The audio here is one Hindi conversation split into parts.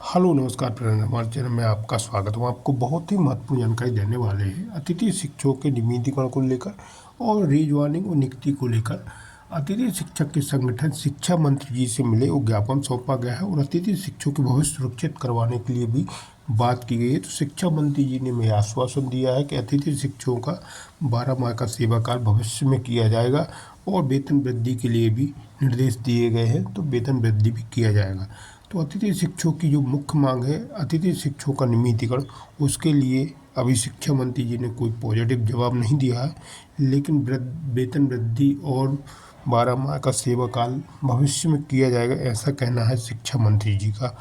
हेलो नमस्कार फ्रेंड, हमारे चैनल में आपका स्वागत है। हम आपको बहुत ही महत्वपूर्ण जानकारी देने वाले हैं अतिथि शिक्षकों के नियमितीकरण को लेकर और रीजॉइनिंग और नियुक्ति को लेकर। अतिथि शिक्षक के संगठन शिक्षा मंत्री जी से मिले और ज्ञापन सौंपा गया है और अतिथि शिक्षकों के भविष्य सुरक्षित करवाने के लिए भी बात की गई है। तो शिक्षा मंत्री जी ने हमें आश्वासन दिया है कि अतिथि शिक्षकों का 12 माह का सेवा काल भविष्य में किया जाएगा और वेतन वृद्धि के लिए भी निर्देश दिए गए हैं, तो वेतन वृद्धि भी किया जाएगा। तो अतिथि शिक्षकों की जो मुख्य मांग है अतिथि शिक्षकों का नियमितीकरण, उसके लिए अभी शिक्षा मंत्री जी ने कोई पॉजिटिव जवाब नहीं दिया है, लेकिन वेतन वृद्धि और 12 माह का सेवा काल भविष्य में किया जाएगा, ऐसा कहना है शिक्षा मंत्री जी का।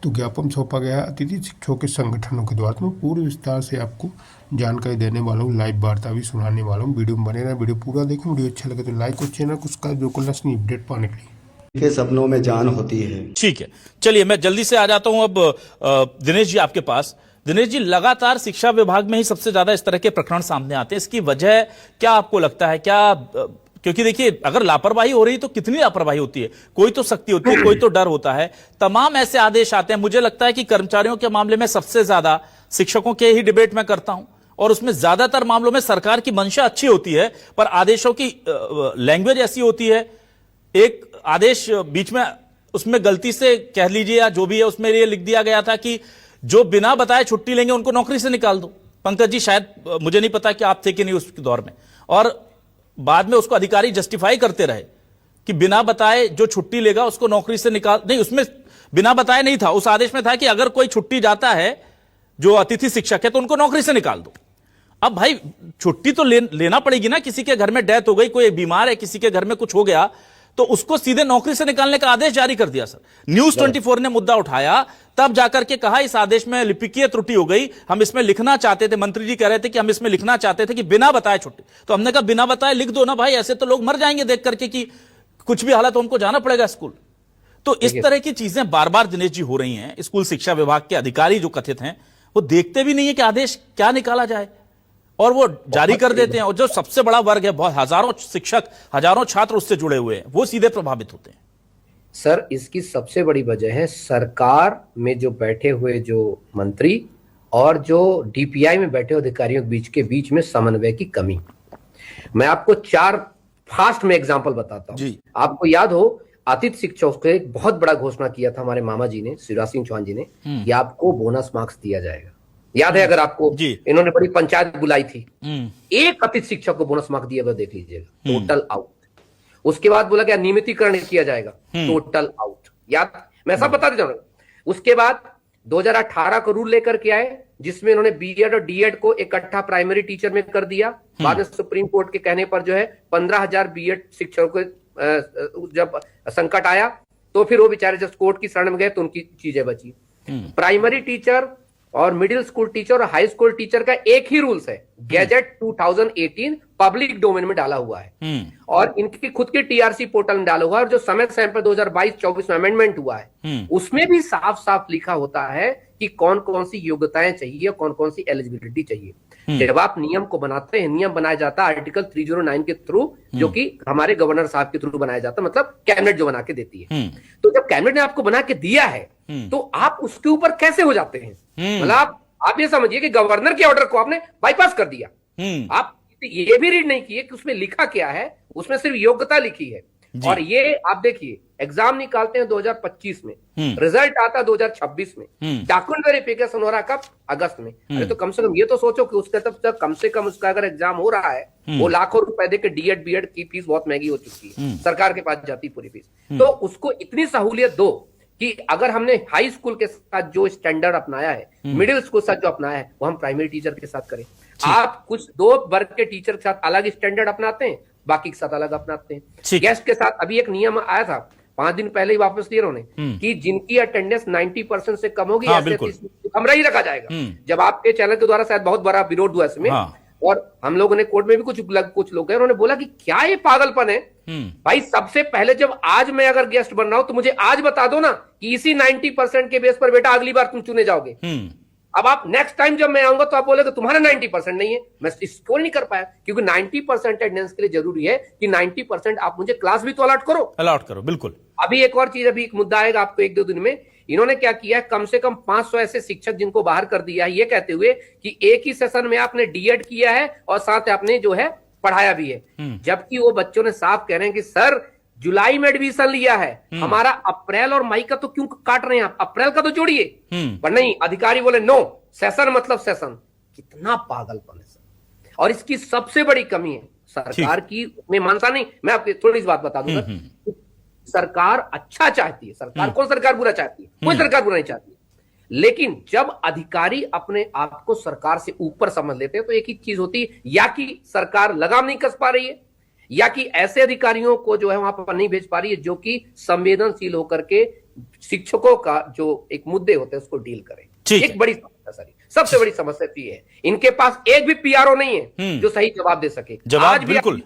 तो ज्ञापन सौंपा गया है अतिथि शिक्षकों के संगठनों के द्वारा। तो मैं पूरे विस्तार से आपको जानकारी देने वाला हूँ, लाइव वार्ता भी सुनाने वाला हूँ। वीडियो में बने रहें, वीडियो पूरा देखें। वीडियो अच्छा लगे तो लाइक और चैनल को सब्सक्राइब जो करना नहीं अपडेट पाने के लिए। के सपनों में जान होती है। ठीक है, चलिए मैं जल्दी से आ जाता हूं अब दिनेश जी आपके पास। दिनेश जी, लगातार शिक्षा विभाग में ही सबसे ज्यादा इस तरह के प्रकरण सामने आते हैं। इसकी वजह क्या आपको लगता है? क्या क्योंकि देखिए, अगर लापरवाही हो रही तो कितनी लापरवाही होती है, कोई तो सख्ती होती है, कोई तो डर होता है। तमाम ऐसे आदेश आते हैं। मुझे लगता है कि कर्मचारियों के मामले में सबसे ज्यादा शिक्षकों के ही डिबेट में करता हूं और उसमें ज्यादातर मामलों में सरकार की मंशा अच्छी होती है, पर आदेशों की लैंग्वेज ऐसी होती है। एक आदेश बीच में उसमें गलती से कह लीजिए या जो भी है, उसमें ये लिख दिया गया था कि जो बिना बताए छुट्टी लेंगे उनको नौकरी से निकाल दो। पंकज जी, शायद मुझे नहीं पता कि आप थे कि नहीं उस दौर में, और बाद में उसको अधिकारी जस्टिफाई करते रहे कि बिना बताए जो छुट्टी लेगा उसको नौकरी से निकाल। नहीं, उसमें बिना बताए नहीं था, उस आदेश में था कि अगर कोई छुट्टी जाता है जो अतिथि शिक्षक है तो उनको नौकरी से निकाल दो। अब भाई, छुट्टी तो लेना पड़ेगी ना। किसी के घर में डेथ हो गई, कोई बीमार है, किसी के घर में कुछ हो गया, तो उसको सीधे नौकरी से निकालने का आदेश जारी कर दिया। सर, न्यूज 24 ने मुद्दा उठाया, तब जाकर के कहा इस आदेश में लिपिकीय त्रुटि हो गई, हम इसमें लिखना चाहते थे। मंत्री जी कह रहे थे कि हम इसमें लिखना चाहते थे कि बिना बताए छुट्टी। तो हमने कहा बिना बताए लिख दो ना भाई, ऐसे तो लोग मर जाएंगे देख करके कि कुछ भी हालत हो उनको जाना पड़ेगा स्कूल। तो इस तरह की चीजें बार बार दिनेश जी हो रही हैं। स्कूल शिक्षा विभाग के अधिकारी जो कथित हैं वो देखते भी नहीं है कि आदेश क्या निकाला जाए और वो जारी कर देते हैं। और जो सबसे बड़ा वर्ग है, बहुत हजारों शिक्षक, हजारों छात्र उससे जुड़े हुए हैं, वो सीधे प्रभावित होते हैं। सर, इसकी सबसे बड़ी वजह है सरकार में जो बैठे हुए जो मंत्री और जो डीपीआई में बैठे अधिकारियों के बीच में समन्वय की कमी। मैं आपको 4 फास्ट में एग्जांपल बताता हूं। आपको याद हो, अतिथि शिक्षकों को एक बहुत बड़ा घोषणा किया था हमारे मामा जी ने, शिवराज सिंह चौहान जी ने, कि आपको बोनस मार्क्स दिया जाएगा। याद है अगर आपको? इन्होंने बड़ी पंचायत बुलाई थी, एक अतिथि शिक्षक को बोनस मार्क्स दिया, देख लीजिएगा, टोटल आउट। उसके बाद बोला क्या नियमितीकरण किया जाएगा, टोटल आउट। याद, मैं सब बता देता हूं। उसके बाद 2018 को रूल लेकर के आए, जिसमें इन्होंने बीएड और डीएड को इकट्ठा प्राइमरी टीचर में कर दिया। बाद में सुप्रीम कोर्ट के कहने पर जो है 15,000 बीएड शिक्षकों को जब संकट आया तो फिर वो बेचारे जब कोर्ट की शरण में गए तो उनकी चीजें बची। प्राइमरी टीचर और मिडिल स्कूल टीचर और हाई स्कूल टीचर का एक ही रूल्स है, गैजेट 2018 पब्लिक डोमेन में डाला हुआ है और इनकी खुद की टीआरसी पोर्टल में डाला हुआ है। और जो समय पर 2022-24 में अमेंडमेंट हुआ है उसमें भी साफ साफ लिखा होता है कि कौन कौन सी योग्यताएं चाहिए, कौन कौन सी एलिजिबिलिटी चाहिए। जब आप नियम को बनाते हैं, नियम बनाया जाता है आर्टिकल 309 के थ्रू, जो कि हमारे गवर्नर साहब के थ्रू बनाया जाता है, मतलब कैबिनेट जो बना के देती है। तो जब कैबिनेट ने आपको बना के दिया है तो आप उसके ऊपर कैसे हो जाते हैं? मतलब आप ये समझिए कि गवर्नर के ऑर्डर को आपने बाईपास कर दिया। आप ये भी रीड नहीं किए कि उसमें लिखा क्या है, उसमें सिर्फ योग्यता लिखी है। और ये आप देखिए, एग्जाम निकालते हैं 2025 में, रिजल्ट आता है 2026 में, डॉक्यूमेंट वेरिफिकेशन हो रहा है कब? अगस्त में। अरे तो कम से कम ये तो सोचो कि उसका तब तक कम से कम उसका अगर एग्जाम हो रहा है, वो लाखों रुपए दे के डीएड बीएड की फीस बहुत महंगी हो चुकी है, सरकार के पास जाती पूरी फीस। तो उसको इतनी सहूलियत दो कि अगर हमने हाई स्कूल के साथ जो स्टैंडर्ड अपनाया है, मिडिल स्कूल के साथ जो अपनाया है, वो हम प्राइमरी टीचर के साथ करें। आप कुछ 2 वर्ग के टीचर के साथ अलग स्टैंडर्ड अपनाते हैं, बाकी के साथ अलग अपनाते हैं। गेस्ट के साथ अभी एक नियम आया था 5 दिन पहले ही वापस दिए उन्होंने, कि जिनकी अटेंडेंस 90% से कम होगी ऐसे कमरा ही रखा जाएगा। जब आपके चैनल के द्वारा शायद बहुत बड़ा विरोध हुआ इसमें, और हम लोगों ने कोर्ट में भी कुछ लोग हैं, उन्होंने बोला कि क्या ये पागलपन है भाई। सबसे पहले जब आज मैं अगर गेस्ट बन रहा हूं तो मुझे आज बता दो ना कि इसी 90% के बेस पर बेटा अगली बार तुम चुने जाओगे। अब आप नेक्स्ट टाइम जब मैं आऊंगा तो आप बोलेगे तुम्हारा 90% नहीं है। मैं इसको नहीं कर पाया क्योंकि 90% अटेंडेंस के लिए जरूरी है कि 90% आप मुझे क्लास भी तो अलॉट करो। बिल्कुल। अभी एक और चीज, अभी एक मुद्दा आएगा आपको 1-2 दिन में इन्होंने क्या किया है, कम से कम 500 ऐसे शिक्षक जिनको बाहर कर दिया है, ये कहते हुए कि एक ही सेशन में आपने डीएड किया है और साथ आपने जो है पढ़ाया भी है। जबकि वो बच्चों ने साफ कह रहे हैं कि सर जुलाई में एडमिशन लिया है, हमारा अप्रैल और मई का तो क्यों काट रहे हैं आप, अप्रैल का तो जोड़िए। पर नहीं, अधिकारी बोले नो, सेशन मतलब सेशन। कितना पागलपन है सर। और इसकी सबसे बड़ी कमी है सरकार की, मैं मानता नहीं, मैं आपको थोड़ी सी बात बता दूंगा। सरकार अच्छा चाहती है, सरकार कौन सरकार बुरा चाहती है? कोई सरकार बुरा नहीं चाहती। लेकिन जब अधिकारी अपने आप को सरकार से ऊपर समझ लेते हैं तो एक ही चीज होती है, या कि सरकार लगाम नहीं कस पा रही है, या कि ऐसे अधिकारियों को जो है वहां पर नहीं भेज पा रही है जो कि संवेदनशील होकर के शिक्षकों का जो एक मुद्दे होते हैं उसको डील करें। एक बड़ी समस्या सर, सबसे बड़ी समस्या तो ये है, इनके पास एक भी पीआरओ नहीं है जो सही जवाब दे सके। जवाब बिल्कुल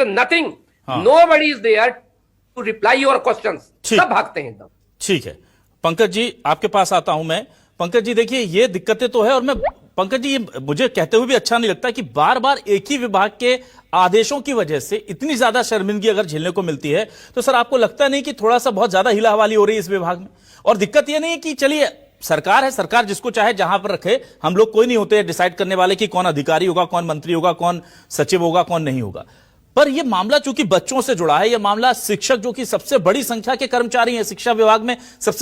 nothing, nobody is there to reply your questions, सब भागते हैं एकदम। ठीक है पंकज जी, आपके पास आता हूं मैं। पंकज जी देखिए, ये दिक्कतें तो है, और मैं पंकज जी मुझे कहते हुए भी अच्छा नहीं लगता कि बार बार एक ही विभाग के आदेशों की वजह से इतनी ज्यादा शर्मिंदगी अगर झेलने को मिलती है तो सर आपको लगता नहीं कि थोड़ा सा बहुत ज्यादा हिला हवाली हो रही है इस विभाग में? और दिक्कत यह नहीं है कि चलिए सरकार है, सरकार जिसको चाहे जहां पर रखे, हम लोग कोई नहीं होते डिसाइड करने वाले कि कौन अधिकारी होगा, कौन मंत्री होगा, कौन सचिव होगा, कौन नहीं होगा। पर यह मामला चूंकि बच्चों से जुड़ा है, यह मामला शिक्षक जो कि सबसे बड़ी संख्या के कर्मचारी हैं शिक्षा विभाग में, सबसे